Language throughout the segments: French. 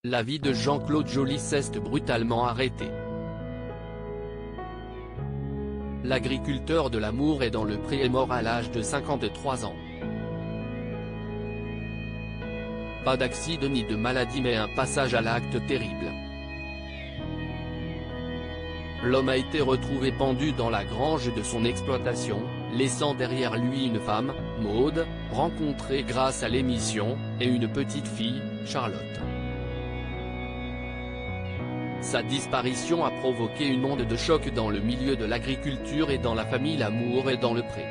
La vie de Jean-Claude Joly s'est brutalement arrêtée. L'agriculteur de l'Amour et dans le Pré est mort à l'âge de 53 ans. Pas d'accident ni de maladie mais un passage à l'acte terrible. L'homme a été retrouvé pendu dans la grange de son exploitation, laissant derrière lui une femme, Maude, rencontrée grâce à l'émission, et une petite fille, Charlotte. Sa disparition a provoqué une onde de choc dans le milieu de l'agriculture et dans la famille L'Amour et dans le Pré.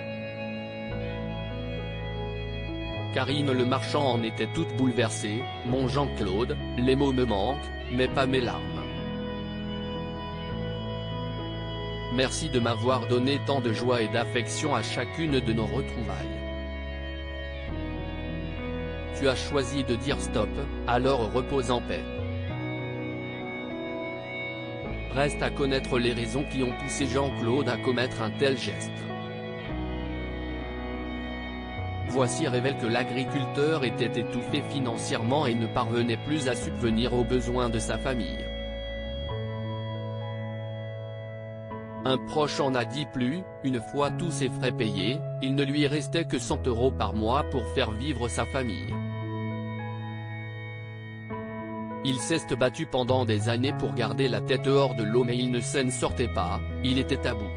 Karine le marchand en était toute bouleversée. « Mon Jean-Claude, les mots me manquent, mais pas mes larmes. Merci de m'avoir donné tant de joie et d'affection à chacune de nos retrouvailles. Tu as choisi de dire stop, alors repose en paix. Reste à connaître les raisons qui ont poussé Jean-Claude à commettre un tel geste. » Voici révèle que l'agriculteur était étouffé financièrement et ne parvenait plus à subvenir aux besoins de sa famille. Un proche en a dit plus, une fois tous ses frais payés, il ne lui restait que 100 € par mois pour faire vivre sa famille. Il s'est battu pendant des années pour garder la tête hors de l'eau mais il ne s'en sortait pas, il était à bout.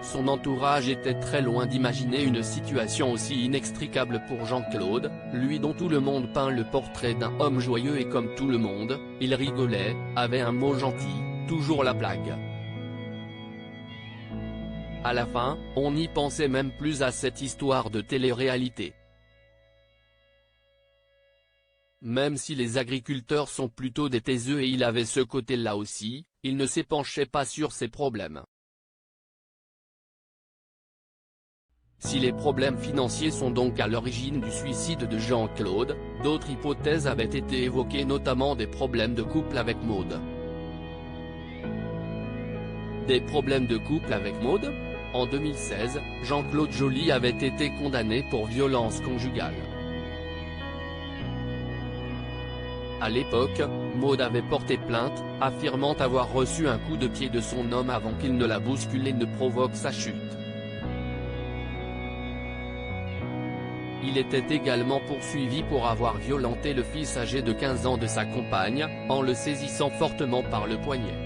Son entourage était très loin d'imaginer une situation aussi inextricable pour Jean-Claude, lui dont tout le monde peint le portrait d'un homme joyeux et comme tout le monde, il rigolait, avait un mot gentil, toujours la blague. À la fin, on n'y pensait même plus à cette histoire de télé-réalité. Même si les agriculteurs sont plutôt des taiseux et il avait ce côté-là aussi, il ne s'épanchait pas sur ses problèmes. Si les problèmes financiers sont donc à l'origine du suicide de Jean-Claude, d'autres hypothèses avaient été évoquées, notamment des problèmes de couple avec Maude. Des problèmes de couple avec Maude ? En 2016, Jean-Claude Joly avait été condamné pour violence conjugale. À l'époque, Maude avait porté plainte, affirmant avoir reçu un coup de pied de son homme avant qu'il ne la bouscule et ne provoque sa chute. Il était également poursuivi pour avoir violenté le fils âgé de 15 ans de sa compagne, en le saisissant fortement par le poignet.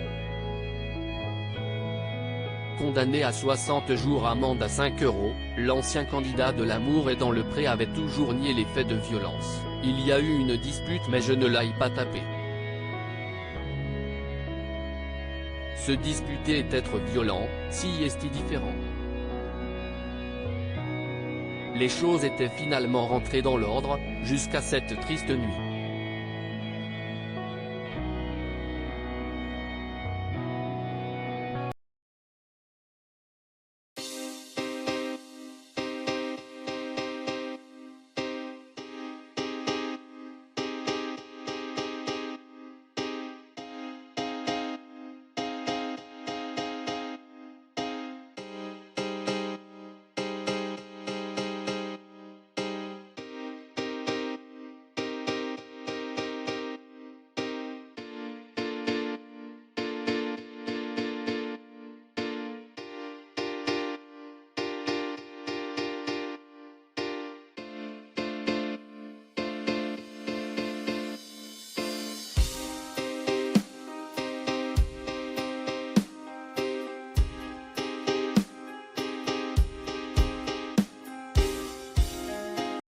Condamné à 60 jours amende à 5 €, l'ancien candidat de l'Amour et dans le Pré avait toujours nié les faits de violence. Il y a eu une dispute mais je ne l'aille pas taper. Se disputer est être violent, si est différent. Les choses étaient finalement rentrées dans l'ordre, jusqu'à cette triste nuit.